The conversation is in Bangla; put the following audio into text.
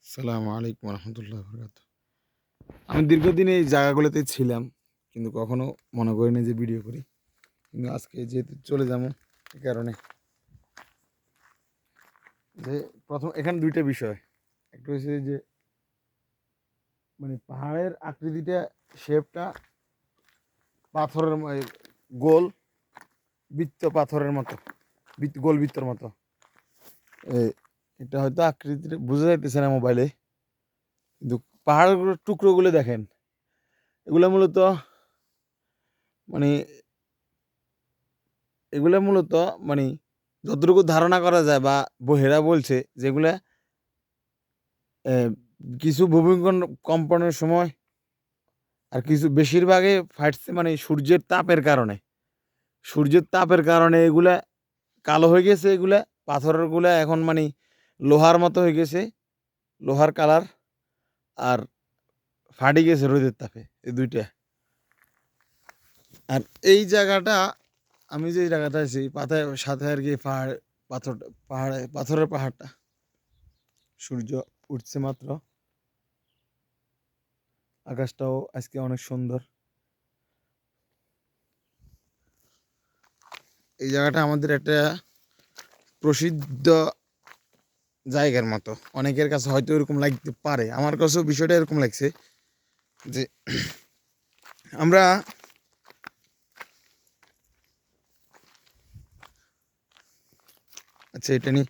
আসসালামু আলাইকুম রহমতুল্লাহ বরকাত। আমি দীর্ঘদিন এই জায়গাগুলোতে ছিলাম, কিন্তু কখনো মনে করিনি যে ভিডিও করি। কিন্তু আজকে যেহেতু চলে যাবো, এই কারণে যে প্রথম এখানে দুইটা বিষয়। একটা হচ্ছে যে মানে পাহাড়ের আকৃতিটা, শেপটা পাথরের গোল বৃত্ত, পাথরের মতো গোল বৃত্তর মতো। এটা হয়তো আকৃতিটা বোঝা যাইতেছে না মোবাইলে, কিন্তু পাহাড়গুলোর টুকরোগুলো দেখেন। এগুলো মূলত মানে এগুলা মূলত মানে যতটুকু ধারণা করা যায় বা বহেরা বলছে যেগুলা কিছু ভূমিকম্পনের সময় আর কিছু বেশিরভাগই ফাটছে মানে সূর্যের তাপের কারণে এগুলা কালো হয়ে গেছে। এগুলা পাথরের গুলা এখন মানে লোহার মতো হয়ে গেছে, লোহার কালার, আর ফাটি গেছে রোদের তাপে, এই দুইটা। আর এই জায়গাটা, আমি যে জায়গাটা আছি পাতায় সাথে আর কি পাহাড়, পাথরের পাহাড়টা, সূর্য উঠছে মাত্র, আকাশটাও আজকে অনেক সুন্দর। এই জায়গাটা আমাদের একটা প্রসিদ্ধ জায়গার মতো, অনেকের কাছে হয়তো এরকম লাগতে পারে, আমার কাছেও বিষয়টা এরকম লাগছে যে আমরা আচ্ছা এটা নিয়ে